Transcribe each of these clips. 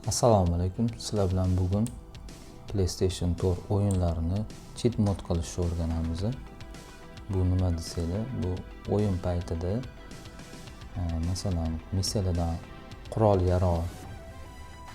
Assalomu alaykum. Sizlar bilan bugun PlayStation 4 o'yinlarini cheat mod qilishni o'rganamiz. Bu nima desanglar, bu o'yin paytida masalan, misaldan qurol-yarog'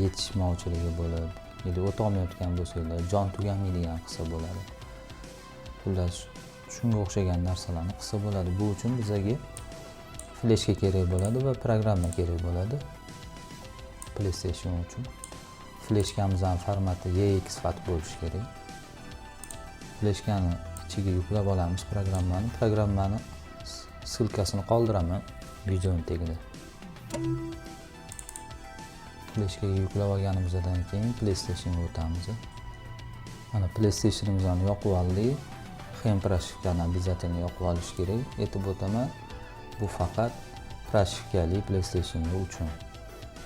yetishmovchiligi bo'ladi. Yoki o'tolmayotgan bo'lsanglar, jon tugamaydigan qilsa bo'ladi. Xullas, shunga o'xshagan narsalarni qilsa bo'ladi. Bu uchun bizga fleshka kerak bo'ladi va programma kerak bo'ladi. PlayStation uchun fleshkamizning formati EX fat bo'lishi kerak. Fleshkani ichiga yuklab olamiz programmani. Programmani ssilkasini qoldiraman videoning tagida. Fleshkaga yuklab olganimizdan keyin PlayStationga o'tamiz. Mana PlayStationimizni yoqib oldik. Ham proshivkani обязательно yoqib olish kerak. Aytib o'taman, bu faqat proshivkali PlayStation uchun.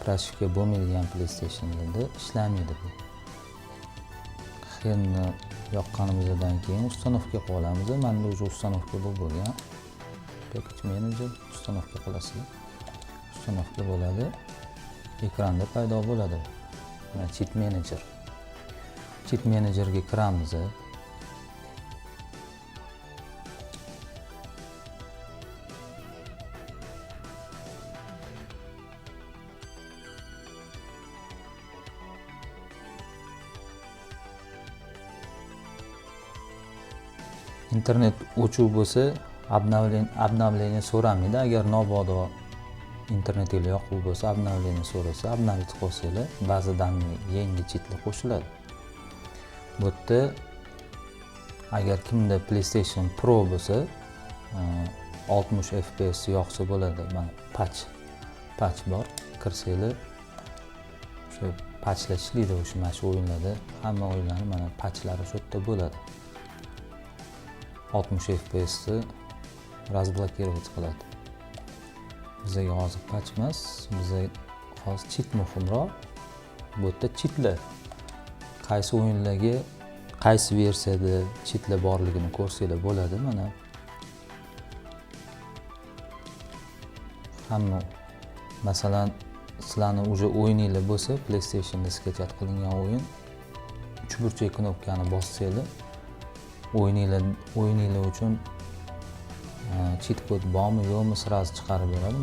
Proshivka bo'lmaydigan PlayStationlarda ishlamaydi bu. Xenni yoqqanimizdan keyin ustanovka qilib olamiz. Menda o'zi ustanovka bo'lgan. Package Manager ustanovka qilasizlar. Ustanovka bo'ladi. Ekranda paydo bo'ladi. Mana Cheat Manager. Cheat Managerga kiramiz. Internet o'chuv bo'lsa, обновление so'ramaydi. Agar mabodo internetingiz yo'q bo'lsa, обновление so'rasa, обновить qilsanglar, ba'zidan yangi cheatlar qo'shiladi. Bu yerda agar kimda PlayStation Pro bo'lsa, 60 FPS yoqsa bo'ladi. Mana patch bor. Kirsanglar, o'sha patchlar ishlaydi mana shu o'yinlarda. Hamma o'yinlarning mana patchlari shu yerda bo'ladi. 60 FPS ni razblokировать qiladi. Bizga hozir patch emas, bizga hozir cheat muhimroq. Bu yerda cheatlar qaysi o'yinlarga, qaysi versiyada cheatlar borligini ko'rsanglar bo'ladi. Mana hamma masalan sizlarning уже o'yininglar bo'lsa, PlayStationda skachat qilingan o'yin 3 burchak knopkani bossanglar, o'yininglar uchun cheat kod bormi yo'qmi sразу chiqarib beradi.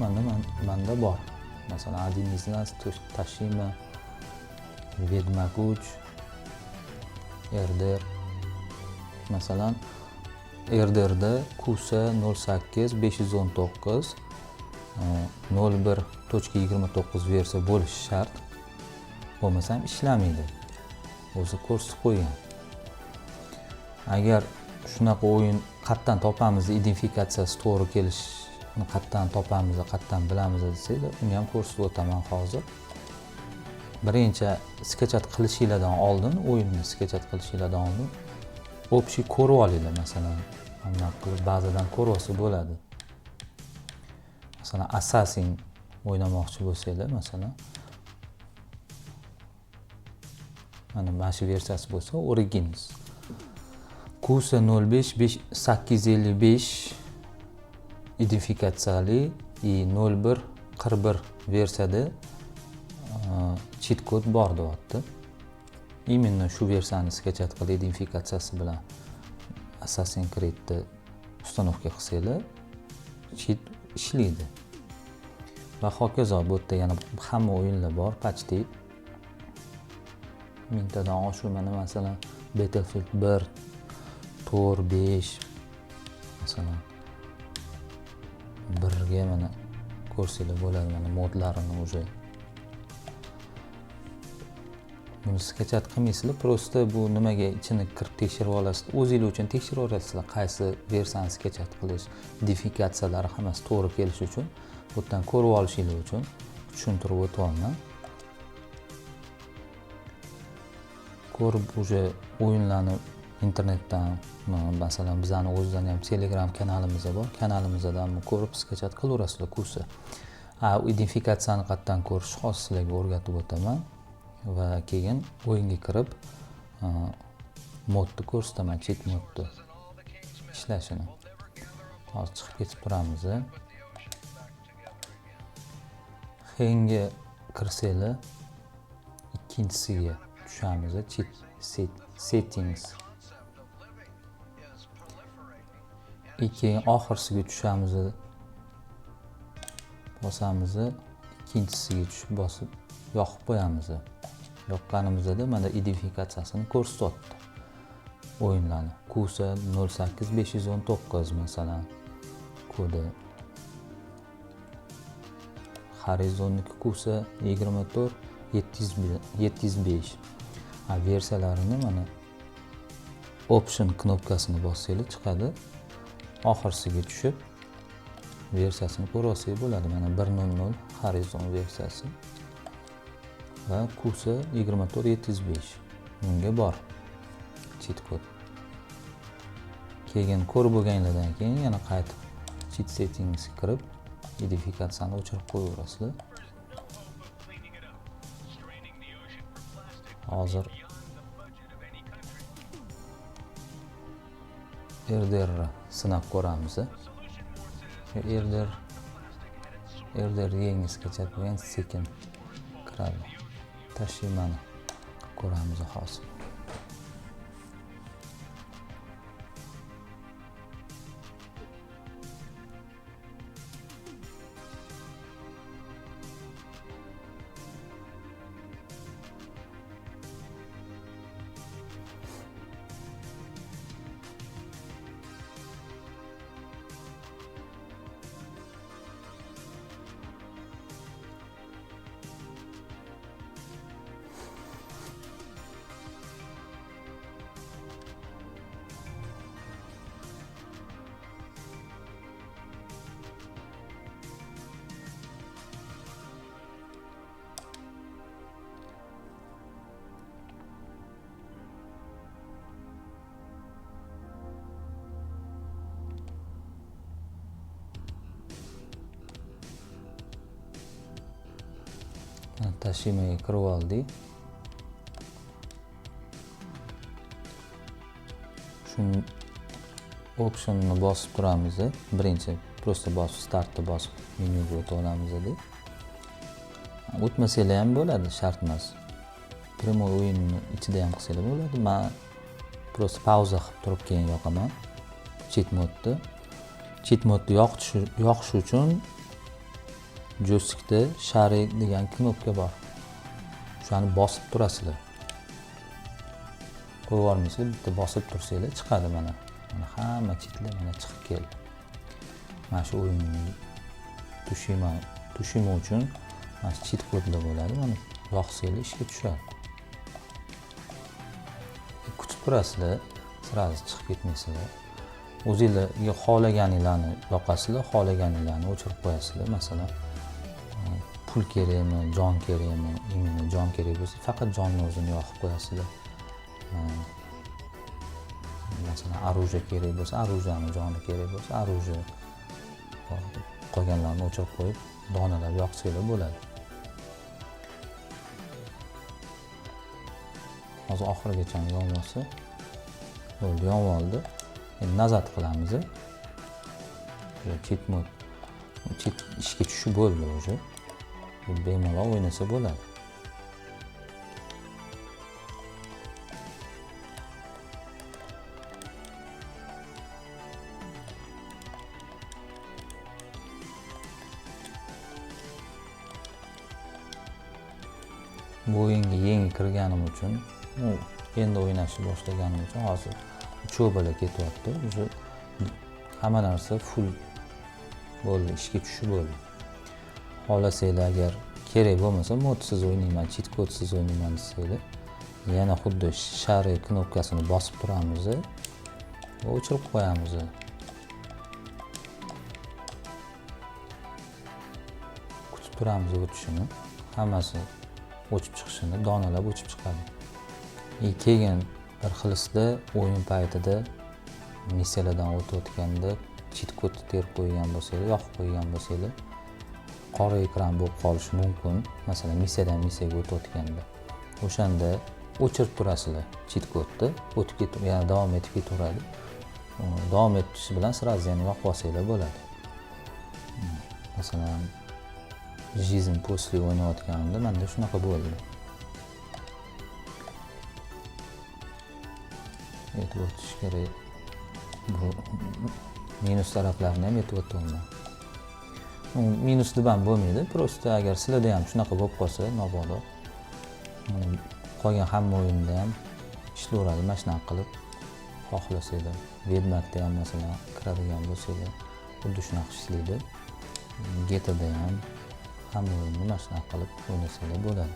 Menda bor. Masalan, один из нас Tashima, Vedmak 3, RDR. Masalan, RDRda Kusa 08 519 01.29 versiya bo'lishi shart. Bo'lmasam ishlamaydi. O'zi ko'rsatib qo'ygan. Agar shunaqa o'yin qayerdan topamiz, identifikatsiyasi to'g'ri kelishini qayerdan topamiz, qayerdan bilamiz desanglar, uni ham ko'rsatib o'taman hozir. Birinchi skachat qilishinglardan oldin, o'yinni skachat qilishinglardan oldin общий ko'rib olinglar. Masalan, mana qilib ba'zidan ko'rib olsa bo'ladi. Masalan, Assassin o'ynamoqchi bo'lsanglar, masalan, mana shu versiyasi bo'lsa, Origins Kusa 05.855 identifikatsiyali 01.41 versiyada cheat kod bor deyapti. Именно shu versiyani skachat qilib identifikatsiyasi bilan Assassin's Creed'ni ustanovka qilsanglar, cheat ishlaydi. Va hokazo bu yerda yana hamma o'yinlar bor, patchdek. Mingtadan oshiq mana masalan Battlefield 1, Tor 5 masalan 1ga mana ko'rsanglar bo'ladi, mana modlarini уже. Buni skachat qilmaysizlar, prosta bu nimaga ichini kirib tekshirib olasiz. O'zingiz uchun tekshirib olasizlar, qaysi versiyani skachat qilish, identifikatsiyalari hammasi to'g'ri kelishi uchun, bu yerdan ko'rib olishingiz uchun tushuntirib o'tyapman. Ko'rib уже o'yinlarni internetdan, masalan bizning o'zimizdan ham Telegram kanalimiz bor. Kanalimizdan ko'rib skachat qilaverasizlar kursi. Identifikatsiyani qayerdan ko'rish hozir sizlarga o'rgatib o'taman va keyin o'yinga kirib modni ko'rsataman, cheat modni ishlashini. Hozir chiqib ketib turamiz. Henga kirsanglar ikkinchisiga tushamiz, cheat settings. Keyin oxirsiga tushamiz, bosamiz, ikkinchisiga tushib bosib yoqib qo'yamiz. Yoqqanimizda mana identifikatsiyasini ko'rsatyapti. O'yinlarni KUSA 08519 masalan kodi. Horizonniki KUSA 24705. Versiyalarini mana option knopkasini bossanglar chiqadi. Oxirsiga tushib versiyasini ko'rsangiz bo'ladi. Mana 1.0 Horizon versiyasi va KUSA 24705. Bunga bor cheat kod. Keyin ko'rib bo'lganlardan keyin yana qaytib cheat settings kirib identifikatsiyani o'chirib qo'yaverasizlar. Hozir RDR sinab ko'ramiz. RDR yengisigacha qo'ygan sekin kiradi. Tashimani ko'ramiz hozir. Tashimaga kirib oldik. Shuni optionni bosib turamiz. Birinchi prosta bosib startni bosib menyuga o'tib olamiz deb. O'tmasanglar ham bo'ladi, shart emas. Primoy o'yinni ichida ham qilsanglar bo'ladi. Men prosta pauza qilib turib keyin yoqaman. Cheat modni. Cheat modni yoqish uchun joystickda share degan knopka bor. Shuni bosib turasizlar. Qo'yib olmaysizlar, bitta bosib tursanglar chiqadi mana. Mana hamma cheatlar mana chiqib keldi. Mana shu o'yinni tushima uchun mana cheat kodlar bo'ladi. Mana yoqsanglar ishga tushadi. Kutib turasizlar, sirasi chiqib ketmaysizlar. O'zingizlarga xohlaganinglarni yoqasizlar, xohlaganinglarni o'chirib qo'yasizlar. Masalan, pul kerakmi, jon kerakmi, imini jon kerak bo'lsa, faqat jonni o'zini yoqib qo'yasizlar. Masalan, оружие kerak bo'lsa, оружиeni joni kerak bo'lsa, оружие qolganlarni o'chirib qo'yib, donalab yoqsanglar bo'ladi. Hozir oxirigacha yonmasa, bo'ldi, yonib oldi. Endi nazar qilamiz. Cheat mod. Cheat ishga tushib bo'ldi o'zi. Bemalol o'ynasa bo'ladi. Bu o'yinga yangi kirganim uchun, endi o'ynashni boshlaganim uchun hozir cho'balar ketyapti. O'zi hamma narsa full bo'ldi, ishga tushib bo'ldi. Xohlasanglar agar kerak bo'lmasa modsiz o'ynayman, cheat kodsiz o'ynayman desanglar, yana xuddi share knopkasini bosib turamiz va o'chirib qo'yamiz. Kutib turamiz o'tishini, hammasi o'chib chiqishini, donalab o'chib chiqadi. Keyin bir xilsda o'yin paytida missiyalardan o'tayotganda cheat kodni terib qo'ygan bo'lsanglar, yoqib qo'ygan bo'lsanglar, qora ekran bo'lib qolishi mumkin. Masalan, missiyadan missiyaga o'tayotganda. O'shanda o'chirib turasizlar cheat kodni, o'tib ketib, yana davom etib ketaveradi. Davom etishi bilan sразу yana yoqib olsanglar bo'ladi. Masalan, жизнь после o'ynayotganimda menda shunaqa bo'ldi. aytib o'tish kerak. Bu minus taraflarini ham aytib o'tdim. Minus deb ham bo'lmaydi. Prosta agar sizlarda ham shunaqa bo'lib qolsa, mabodo qolgan hamma o'yinda ham ishlayveradi. Mana shunaqa qilib xohlasanglar, Vedmakda ham masalan kiradigan bo'lsanglar, xuddi shunaqa ishlaydi. Getada ham hamma o'yinni mana shunaqa qilib o'ynasanglar bo'ladi.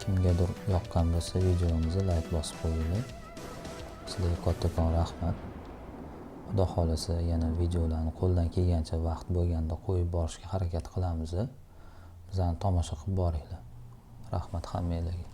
Kimgadir yoqqan bo'lsa, videomizni like bosib qo'yinglar. Sizlarga kattakon rahmat. Xudo xolasa yana videolarni qo'ldan kelgancha vaqt bo'lganda qo'yib borishga harakat qilamiz. Bizani tomosha qilib boringlar. Rahmat hammanglarga.